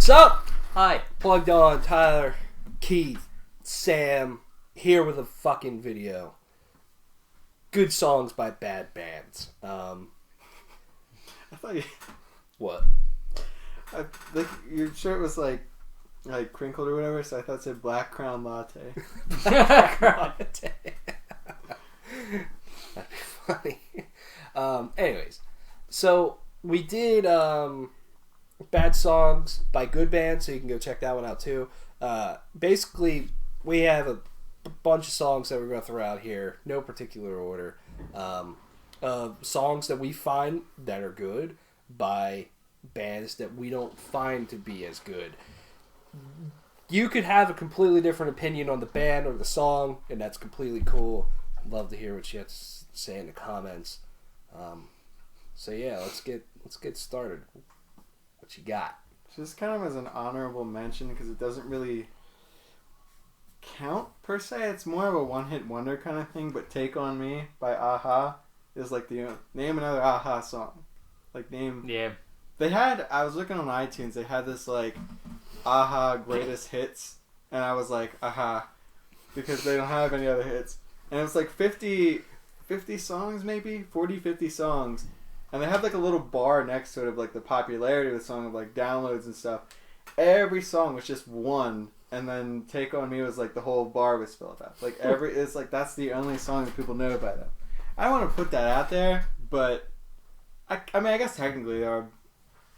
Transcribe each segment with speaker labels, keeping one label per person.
Speaker 1: What's up?
Speaker 2: Hi.
Speaker 1: Plugged on, Tyler, Keith, Sam, here with a fucking video. Good songs by bad bands.
Speaker 3: I thought you...
Speaker 1: What?
Speaker 3: like your shirt was like crinkled or whatever, so I thought it said Black Crown Latte.
Speaker 1: That'd be funny. Anyways, so we did bad songs by good bands, so you can go check that one out too. Basically, we have a bunch of songs that we're going to throw out here, no particular order. Songs that we find that are good by bands that we don't find to be as good. You could have a completely different opinion on the band or the song, and that's completely cool. I'd love to hear what you have to say in the comments. So yeah, let's get started. What you got?
Speaker 3: Just kind of as an honorable mention, because it doesn't really count per se. It's more of a one-hit wonder kind of thing. But "Take on Me" by a-ha is like the name another a-ha song. Like name.
Speaker 2: Yeah.
Speaker 3: They had. I was looking on iTunes. They had this like a-ha greatest hits, and I was like, aha, because they don't have any other hits. And it was like 50 songs, maybe 40, 50 songs. And they have like a little bar next to it of like the popularity of the song, of like downloads and stuff. Every song was just one, and then "Take on Me" was like the whole bar was filled up. Like it's like that's the only song that people know by them. I want to put that out there, but I mean I guess technically they are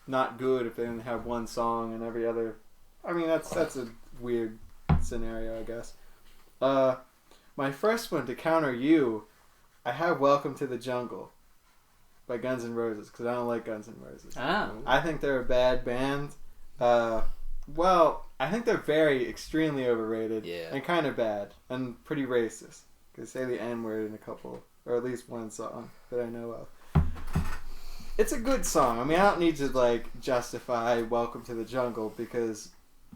Speaker 3: not good if they only have one song and every other. I mean that's a weird scenario, I guess. My first one to counter you, I have "Welcome to the Jungle" by Guns N' Roses, because I don't like Guns N' Roses.
Speaker 2: Ah.
Speaker 3: I think they're a bad band. Well, I think they're very extremely overrated.
Speaker 1: Yeah.
Speaker 3: And kind of bad and pretty racist. Because they say the N-word in a couple, or at least one song that I know of. It's a good song. I mean, I don't need to like justify "Welcome to the Jungle" because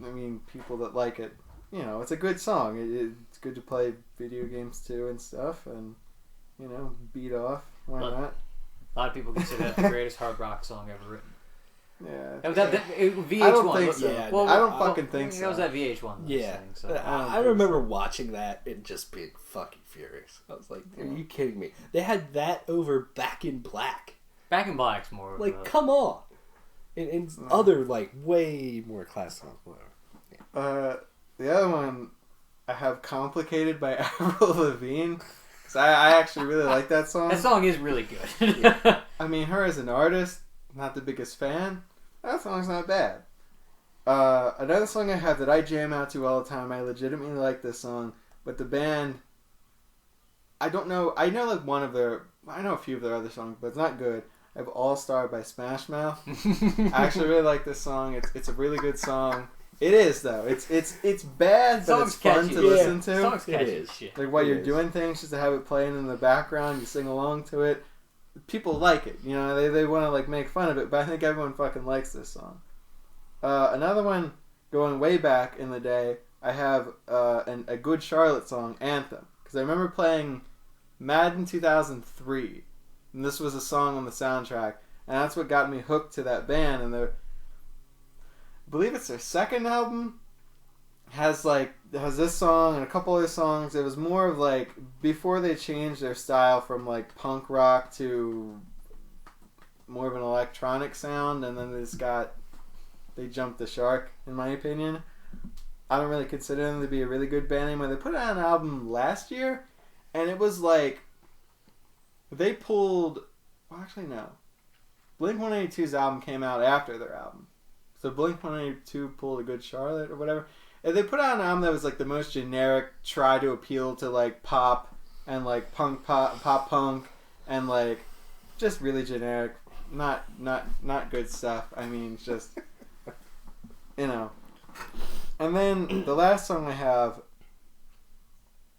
Speaker 3: I mean, people that like it, you know, it's a good song. It's good to play video games too and stuff, and you know, beat off. Why not?
Speaker 2: A lot of people consider that the greatest hard rock song ever written.
Speaker 3: Yeah.
Speaker 2: VH1.
Speaker 3: I don't think so.
Speaker 1: Yeah,
Speaker 3: I don't fucking think so.
Speaker 2: It was that VH1.
Speaker 1: Yeah,
Speaker 2: Thing, so.
Speaker 1: I remember watching that and just being fucking furious. I was like, "Are you kidding me?" They had that over "Back in Black."
Speaker 2: Back in Black's more
Speaker 1: Like, come on. And other like way more class songs. Whatever.
Speaker 3: The other one I have "Complicated" by Avril Lavigne. Cause I actually really like that song.
Speaker 2: That song is really good.
Speaker 3: I mean, her as an artist, not the biggest fan. That song's not bad. Another song I have that I jam out to all the time. I legitimately like this song, but the band, I don't know. I know like I know a few of their other songs, but it's not good. I have "All Star" by Smash Mouth. I actually really like this song. It's a really good song. It is though. It's bad, but it's fun to listen to.
Speaker 2: Song's catchy.
Speaker 1: It is.
Speaker 2: Shit.
Speaker 3: Like while you're doing things, just to have it playing in the background, you sing along to it. People like it, you know. They want to like make fun of it, but I think everyone fucking likes this song. Another one going way back in the day, I have a Good Charlotte song, "Anthem," because I remember playing Madden 2003, and this was a song on the soundtrack, and that's what got me hooked to that band. And I believe it's their second album. Has this song and a couple other songs. It was more of like before they changed their style from like punk rock to more of an electronic sound, and then they jumped the shark in my opinion. I don't really consider them to be a really good band anymore. They put out an album last year, and it was like they pulled. Well, actually no, Blink-182's album came out after their album, so Blink-182 pulled a Good Charlotte or whatever. And they put out an album that was like the most generic, try to appeal to like pop and like pop punk and like just really generic, not good stuff. I mean, just you know. And then the last song I have,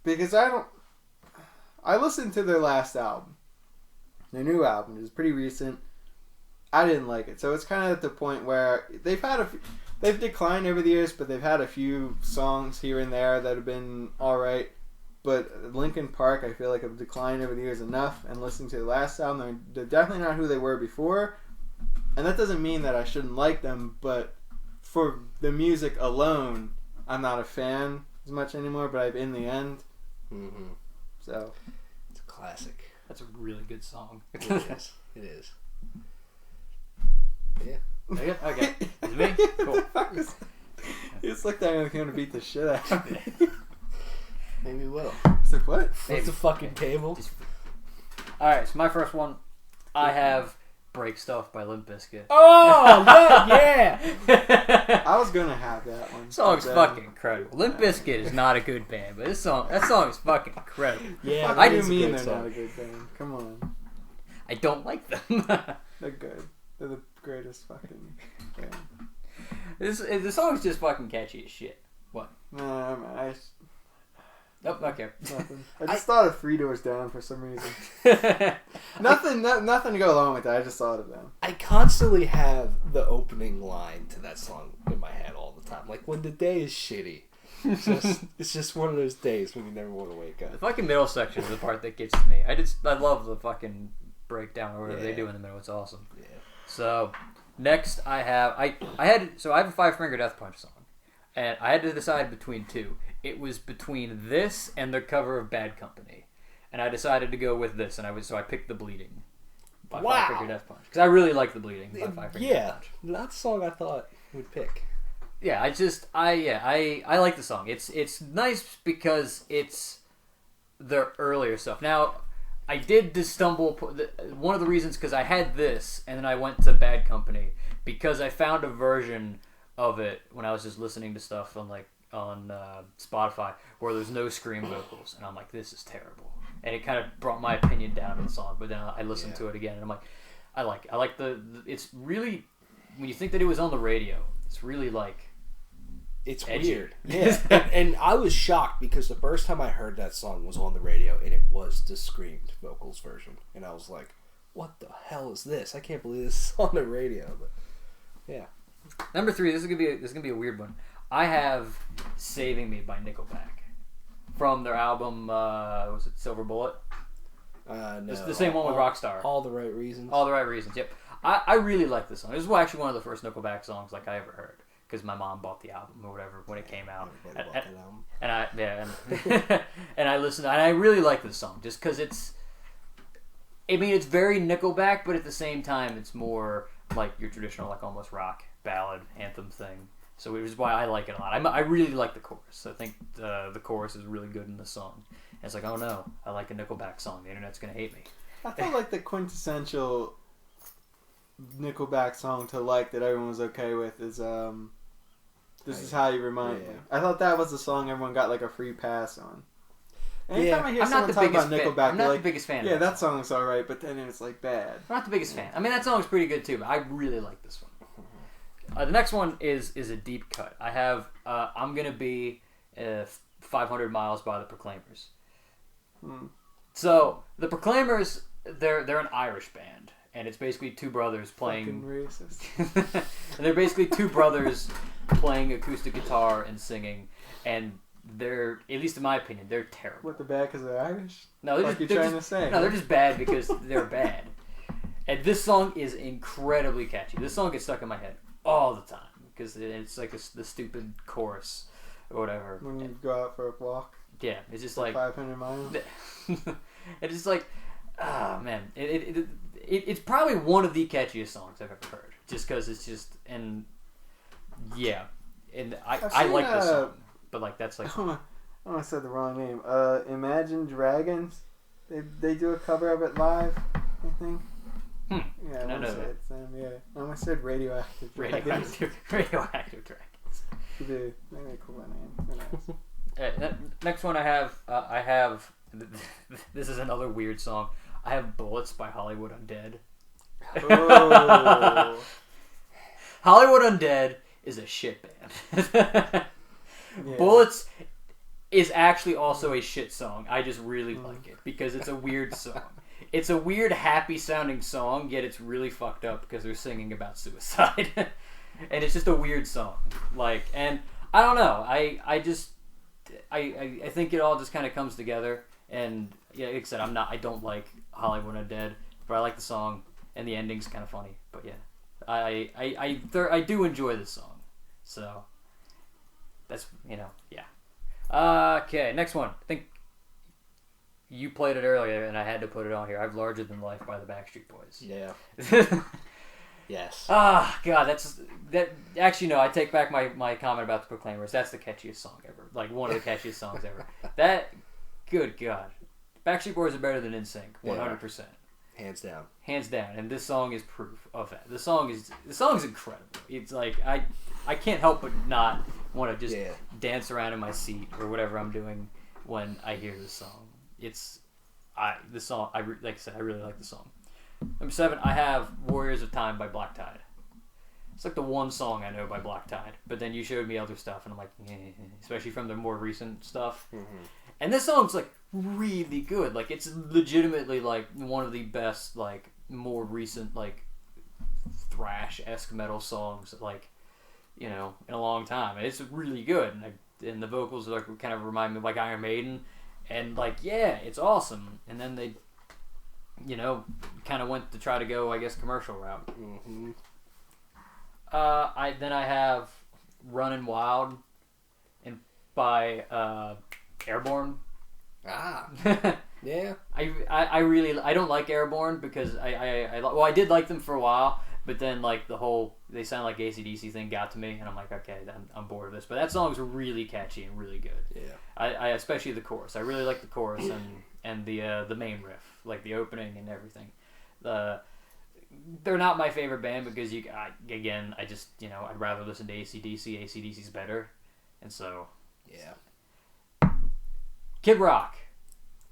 Speaker 3: because I listened to their last album, their new album. It was pretty recent. I didn't like it, so it's kind of at the point where they've declined over the years, but they've had a few songs here and there that have been alright. But Linkin Park, I feel like, have declined over the years enough, and listening to the last album, they're definitely not who they were before. And that doesn't mean that I shouldn't like them, but for the music alone, I'm not a fan as much anymore. But in the end, so
Speaker 1: it's a classic.
Speaker 2: That's a really good song.
Speaker 1: It is. It is. Yeah.
Speaker 2: Okay. Is it me? Cool.
Speaker 3: You just looked at me like you want to beat the shit out of me.
Speaker 1: Maybe we'll.
Speaker 3: It's like, what?
Speaker 1: What's the fucking table?
Speaker 2: Alright, so my first one, I have Break Stuff by Limp Bizkit.
Speaker 1: Oh, yeah!
Speaker 3: I was gonna have that one.
Speaker 2: Song's fucking incredible. Limp Bizkit is not a good band, but that song is fucking incredible.
Speaker 1: Yeah,
Speaker 3: What do
Speaker 1: it
Speaker 3: you
Speaker 1: is a
Speaker 3: mean
Speaker 1: great
Speaker 3: they're
Speaker 1: song.
Speaker 3: not a good band? Come on.
Speaker 2: I don't like them.
Speaker 3: They're good. They're the greatest fucking band.
Speaker 2: The song's just fucking catchy as shit.
Speaker 3: Nah, man,
Speaker 2: Oh, okay.
Speaker 3: nothing. I just thought of Three Doors Down for some reason. Nothing to go along with that. I just thought of them.
Speaker 1: I constantly have the opening line to that song in my head all the time. Like, when the day is shitty. It's just one of those days when you never want to wake
Speaker 2: The
Speaker 1: up.
Speaker 2: fucking middle section is the part that gets to me. I love the fucking breakdown or whatever they
Speaker 1: Yeah.
Speaker 2: do in the middle. It's awesome.
Speaker 1: Yeah.
Speaker 2: So next I have I have a Five Finger Death Punch song, and I had to decide between two. It was between this and their cover of Bad Company, and I decided to go with this. And I picked The Bleeding by
Speaker 1: Wow.
Speaker 2: Five Finger Death Punch because I really like The Bleeding by Five Finger Death
Speaker 1: Yeah,
Speaker 2: Punch.
Speaker 1: not the song I thought we'd pick.
Speaker 2: Yeah, I like the song. It's nice because it's their earlier stuff. Now, I did just stumble. One of the reasons because I had this and then I went to Bad Company because I found a version of it when I was just listening to stuff on Spotify where there's no scream vocals, and I'm like, this is terrible, and it kind of brought my opinion down on the song. But then I listened to it again, and I'm like, I like the it's really, when you think that it was on the radio, it's really like.
Speaker 1: It's
Speaker 2: Edgy.
Speaker 1: weird. Yeah. and I was shocked because the first time I heard that song was on the radio and it was the screamed vocals version. And I was like, what the hell is this? I can't believe this is on the radio. But yeah.
Speaker 2: Number 3, this is gonna be a weird one. I have "Saving Me" by Nickelback from their album. Was it Silver Bullet?
Speaker 1: No.
Speaker 2: The same one with Rockstar.
Speaker 1: All the right reasons.
Speaker 2: All the right reasons. Yep. I really like this song. This is actually one of the first Nickelback songs I ever heard because my mom bought the album or whatever when it came out. And I listened and I really like this song just because it's very Nickelback, but at the same time it's more like your traditional like almost rock ballad anthem thing. So which is why I like it a lot. I really like the chorus. I think the chorus is really good in the song. And it's like, oh no, I like a Nickelback song. The internet's gonna hate me.
Speaker 3: I felt like the quintessential Nickelback song to like that everyone was okay with is "This Is How You Remind Me." I thought that was the song everyone got like a free pass on. Anytime I hear
Speaker 2: I'm not
Speaker 3: someone
Speaker 2: the
Speaker 3: talk about
Speaker 2: biggest fan.
Speaker 3: Nickelback,
Speaker 2: I'm
Speaker 3: they're
Speaker 2: not
Speaker 3: like,
Speaker 2: the biggest fan.
Speaker 3: yeah,
Speaker 2: of
Speaker 3: that song's alright, but then it's like bad.
Speaker 2: I'm not the biggest fan. I mean, that song's pretty good too, but I really like this one. The next one is a deep cut. I have "I'm Gonna Be 500 Miles" by the Proclaimers. So the Proclaimers, they're an Irish band, and it's basically two brothers playing.
Speaker 3: Fucking racist.
Speaker 2: And they're basically two brothers playing acoustic guitar and singing, and they're, at least in my opinion, they're terrible.
Speaker 3: What, the bad because they're Irish?
Speaker 2: No, they're
Speaker 3: Like
Speaker 2: just,
Speaker 3: you're
Speaker 2: they're
Speaker 3: trying
Speaker 2: just,
Speaker 3: to say.
Speaker 2: no, they're just bad because they're bad. And this song is incredibly catchy. This song gets stuck in my head all the time because it's like the stupid chorus or whatever.
Speaker 3: When you go out for a walk,
Speaker 2: Yeah, it's just like
Speaker 3: 500 miles.
Speaker 2: it's just like, ah, man, it's probably one of the catchiest songs I've ever heard. Just because it's just and yeah, and I like this song, but like that's like
Speaker 3: Oh, I said the wrong name. Imagine Dragons. They do a cover of it live, I think. Yeah, I
Speaker 2: I
Speaker 3: want
Speaker 2: know
Speaker 3: to say
Speaker 2: that.
Speaker 3: it's them. Yeah, I almost said Radioactive Dragons.
Speaker 2: radioactive Dragons.
Speaker 3: Could be maybe a cooler name. Who knows?
Speaker 2: Next one I have this is another weird song. I have "Bullets" by Hollywood Undead.
Speaker 3: Oh.
Speaker 2: Hollywood Undead is a shit band.
Speaker 3: Yeah.
Speaker 2: Bullets is actually also a shit song. I just really like it because it's a weird song. It's a weird, happy sounding song, yet it's really fucked up because they're singing about suicide. And it's just a weird song. Like, and I don't know. I think it all just kind of comes together. And yeah, like I said, I don't like Hollywood Undead, but I like the song, and the ending's kind of funny. But yeah, I do enjoy this song. So that's yeah. Okay, next one. I think you played it earlier, and I had to put it on here. I've Larger Than Life by the Backstreet Boys.
Speaker 1: Yeah. Yes.
Speaker 2: God, that. Actually, no. I take back my comment about the Proclaimers. That's the catchiest song ever. Like one of the catchiest songs ever. That, good God, Backstreet Boys are better than NSYNC, 100%,
Speaker 1: hands down.
Speaker 2: hands down. And this song is proof of that. The song is incredible. It's like I can't help but not want to just dance around in my seat or whatever I'm doing when I hear this song. Like I said, I really like the song. Number 7, I have Warriors of Time by Black Tide. It's like the one song I know by Black Tide. But then you showed me other stuff, and I'm like, especially from the more recent stuff. Mm-hmm. And this song's like really good. Like it's legitimately like one of the best, like more recent, like thrash-esque metal songs, like in a long time. And it's really good. And the vocals like kind of remind me of like Iron Maiden, and like it's awesome. And then they kind of went to try to go, I guess, commercial route.
Speaker 1: Mm-hmm.
Speaker 2: I have Runnin' Wild by Airborne.
Speaker 1: Yeah.
Speaker 2: I really don't like Airborne because I did like them for a while, but then like the whole they sound like AC/DC thing got to me, and I'm like, okay, I'm bored of this. But that song's really catchy and really good.
Speaker 1: Yeah.
Speaker 2: I especially the chorus. I really like the chorus and the main riff, like the opening and everything. They're not my favorite band because I just I'd rather listen to AC/DC. AC/DC's better, and so Kid Rock,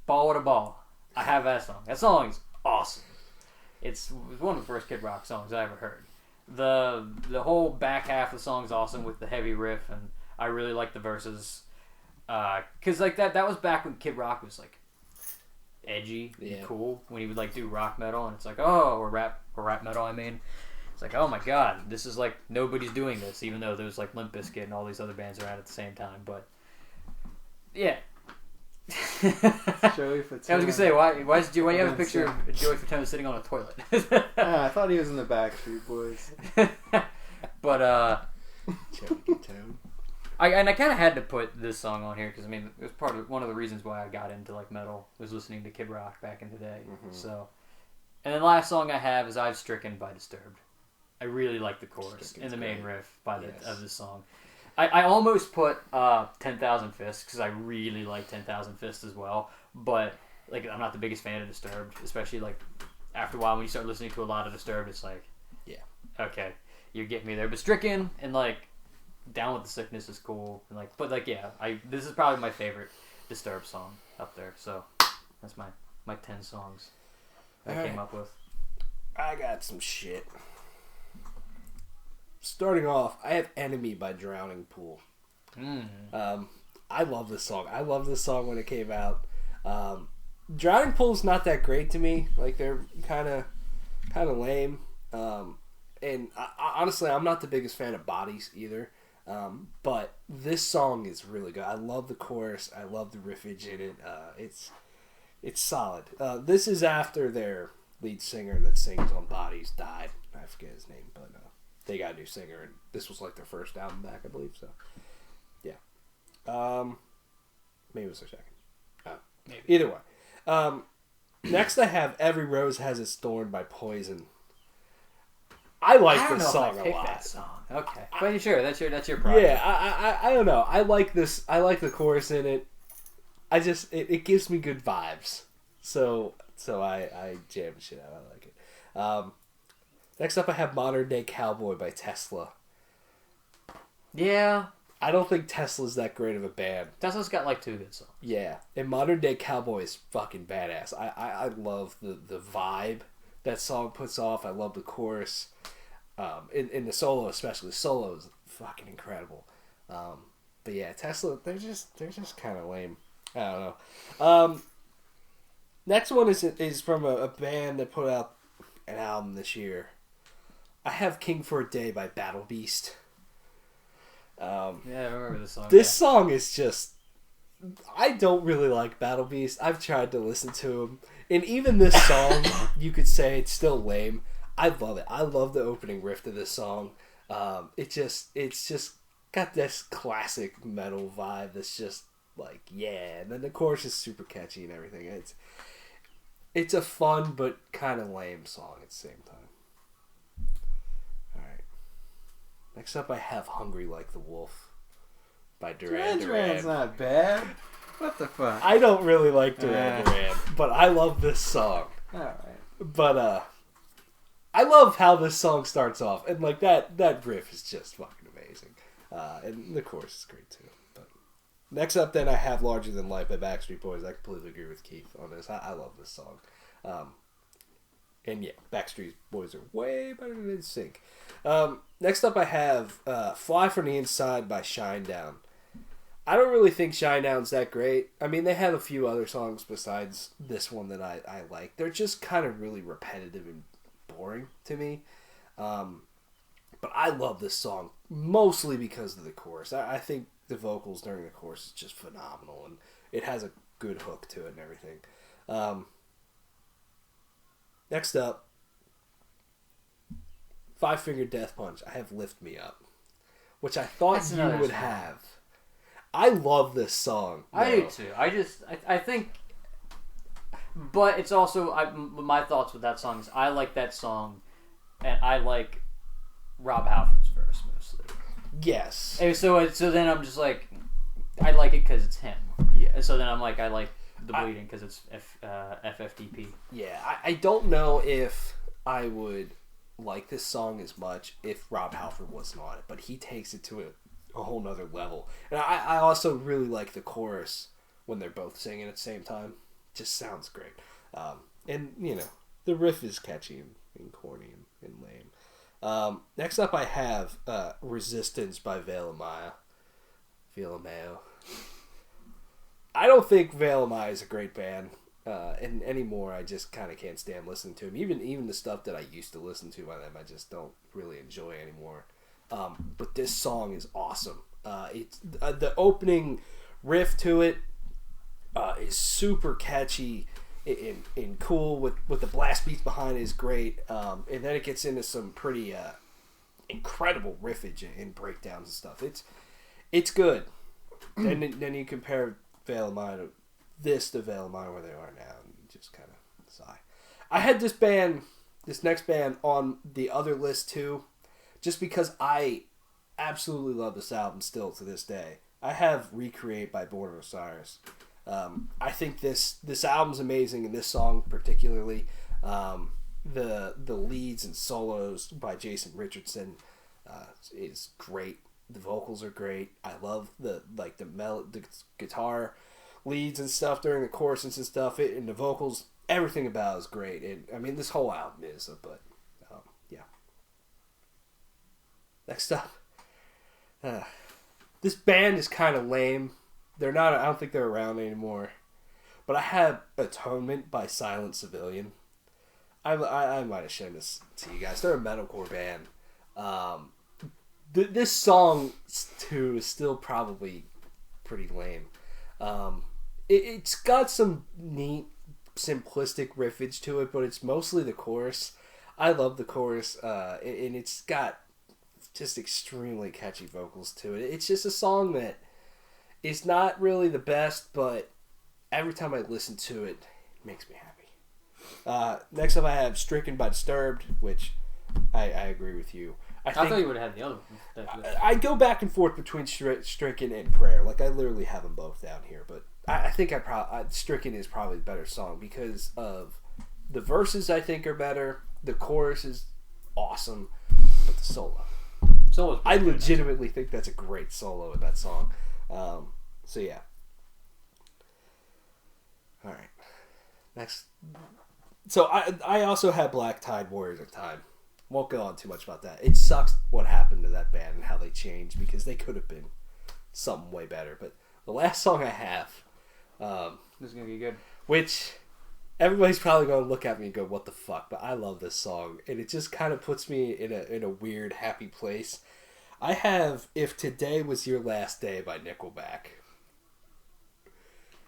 Speaker 2: Ball with a Ball. I have that song. That song is awesome. It's one of the first Kid Rock songs I ever heard. The whole back half of the song is awesome with the heavy riff, and I really like the verses. Cause like that was back when Kid Rock was like edgy and cool, when he would like do rock metal, and it's like or rap metal. I mean, it's like, oh my god, this is like nobody's doing this, even though there's like Limp Bizkit and all these other bands around at the same time. But yeah.
Speaker 3: Joey Fatone.
Speaker 2: I was gonna say, why do you have a picture of Joey Fatone sitting on a toilet?
Speaker 3: I thought he was in the Backstreet Boys.
Speaker 2: But
Speaker 1: Joey Fatone.
Speaker 2: I kind of had to put this song on here because I mean it was one of the reasons why I got into like metal was listening to Kid Rock back in the day. Mm-hmm. So, and then the last song I have is "I've Stricken" by Disturbed. I really like the chorus and the main riff of this song. I almost put 10,000 Fists because I really like 10,000 Fists as well, but like I'm not the biggest fan of Disturbed, especially like after a while when you start listening to a lot of Disturbed, it's like okay, you're getting me there. But Stricken and like Down with the Sickness is cool, and like this is probably my favorite Disturbed song up there. So that's my 10 songs I came up with.
Speaker 1: I got some shit. Starting off, I have "Enemy" by Drowning Pool. I love this song. I love this song when it came out. Drowning Pool's not that great to me. Like they're kind of lame. And honestly, I'm not the biggest fan of Bodies either. But this song is really good. I love the chorus. I love the riffage in it. It's solid. This is after their lead singer that sings on Bodies died. I forget his name, but they got a new singer, and this was like their first album back, I believe. So, yeah. Maybe it was their second.
Speaker 2: Maybe.
Speaker 1: Either way. Next, I have "Every Rose Has Its Thorn" by Poison. I like this song a lot.
Speaker 2: That song. Okay, but sure, that's your problem.
Speaker 1: Yeah, I don't know. I like this. I like the chorus in it. It gives me good vibes. So I jam shit out. I like it. Next up, I have "Modern Day Cowboy" by Tesla.
Speaker 2: Yeah.
Speaker 1: I don't think Tesla's that great of a band.
Speaker 2: Tesla's got like 2 good songs.
Speaker 1: Yeah. And "Modern Day Cowboy" is fucking badass. I love the vibe that song puts off. I love the chorus. In the solo especially. The solo is fucking incredible. But yeah, Tesla, they're just kind of lame. I don't know. Next one is from a band that put out an album this year. I have "King for a Day" by Battle Beast.
Speaker 2: Yeah, I remember this song.
Speaker 1: This song is just... I don't really like Battle Beast. I've tried to listen to him. And even this song, you could say it's still lame. I love it. I love the opening riff to this song. It's just got this classic metal vibe that's just like, yeah. And then the chorus is super catchy and everything. It's a fun but kind of lame song at the same time. Alright. Next up I have Hungry Like the Wolf by Duran
Speaker 3: Duran's
Speaker 1: Duran.
Speaker 3: not bad. What the fuck?
Speaker 1: I don't really like Duran Duran, but I love this song.
Speaker 3: Alright.
Speaker 1: But I love how this song starts off, and like that riff is just fucking amazing. And the chorus is great too. But next up, then I have "Larger Than Life" by Backstreet Boys. I completely agree with Keith on this. I love this song. And yeah, Backstreet Boys are way better than NSYNC. Next up, I have "Fly from the Inside" by Shinedown. I don't really think Shinedown's that great. I mean, they have a few other songs besides this one that I like. They're just kind of really repetitive and boring to me. But I love this song mostly because of the chorus. I think the vocals during the chorus is just phenomenal, and it has a good hook to it and everything. Next up, Five Finger Death Punch. I have "Lift Me Up," which I thought
Speaker 2: That's
Speaker 1: you
Speaker 2: another
Speaker 1: would
Speaker 2: song.
Speaker 1: have. I love this song.
Speaker 2: I do
Speaker 1: though.
Speaker 2: too. I think, but it's also my thoughts with that song is I like that song, and I like Rob Halford's verse mostly.
Speaker 1: Yes.
Speaker 2: And so then I'm just like, I like it because it's him.
Speaker 1: Yeah.
Speaker 2: And so then I'm like, I like the bleeding because it's FFDP.
Speaker 1: Yeah. I don't know if I would like this song as much if Rob Halford wasn't on it, but he takes it to a whole nother level. And I also really like the chorus when they're both singing at the same time. Just sounds great. And, you know, the riff is catchy and corny and lame. Next up I have Resistance by Veil Maya. Veil Mayo. I don't think Veil Maya is a great band. And anymore, I just kind of can't stand listening to them. Even the stuff that I used to listen to by them, I just don't really enjoy anymore. But this song is awesome. It's the opening riff to it is super catchy and cool with the blast beats behind it is great. And then it gets into some pretty incredible riffage and breakdowns and stuff. It's good. Then you compare Veil of Mine to Veil of Mine where they are now, and you just kind of sigh. I had this next band on the other list too, just because I absolutely love this album still to this day. I have Recreate by Born of Osiris. I think this album's amazing, and this song particularly. The leads and solos by Jason Richardson is great. The vocals are great. I love the guitar leads and stuff during the choruses and stuff. And the vocals, everything about it is great. And I mean, this whole album is, but yeah. Next up, this band is kind of lame. They're not. I don't think they're around anymore. But I have Atonement by Silent Civilian. I might have shown this to you guys. They're a metalcore band. This song too is still probably pretty lame. It's got some neat, simplistic riffage to it, but it's mostly the chorus. I love the chorus, and it's got just extremely catchy vocals to it. It's just a song that is not really the best, but every time I listen to it, it makes me happy. Next up I have Stricken by Disturbed, which I agree with you.
Speaker 2: I thought you would have had the other one.
Speaker 1: I go back and forth between Stricken and Prayer. Like, I literally have them both down here, but I think Stricken is probably the better song because of the verses. I think are better. The chorus is awesome, but the solo. I legitimately think that's a great solo in that song. So yeah. All right. Next. So I also have Black Tide Warriors of Time. Won't go on too much about that. It sucks what happened to that band and how they changed because they could have been something way better. But the last song I have,
Speaker 2: this is gonna be good.
Speaker 1: which everybody's probably going to look at me and go, "What the fuck?" But I love this song, and it just kind of puts me in a weird, happy place. I have "If Today Was Your Last Day" by Nickelback.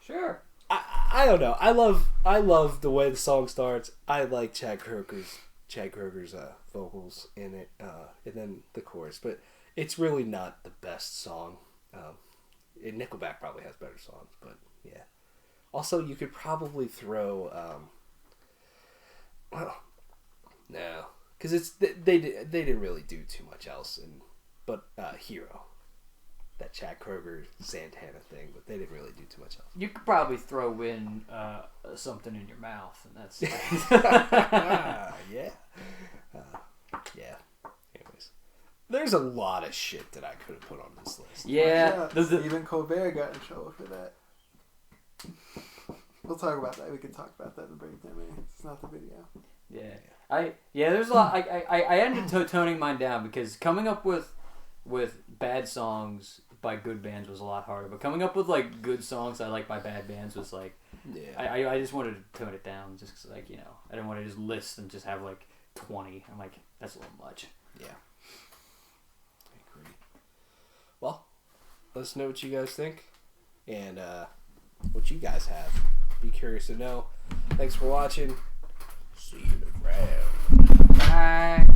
Speaker 2: Sure.
Speaker 1: I don't know. I love the way the song starts. I like Chad Kroeger's vocals in it, and then the chorus. But It's really not the best song. Nickelback probably has better songs, but yeah. Also, you could probably throw. Well, no, because they didn't really do too much else. But Hero, that Chad Kroeger Santana thing, but they didn't really do too much else.
Speaker 2: You could probably throw in something in your mouth, and that's
Speaker 1: Yeah. Yeah. Anyways, there's a lot of shit that I could have put on this list.
Speaker 2: yeah.
Speaker 3: Even Colbert got in trouble for that. We'll talk about that. We can talk about that in the breakdown. It's not the video.
Speaker 2: Yeah. There's a lot. I ended up toning mine down because coming up with bad songs by good bands was a lot harder. But coming up with like good songs I like by bad bands was like, I just wanted to tone it down just because like I didn't want to just list and just have like 20. I'm like that's a little much.
Speaker 1: Yeah. I agree. Well, let us know what you guys think and what you guys have. Be curious to know. Thanks for watching. See you around.
Speaker 2: Bye.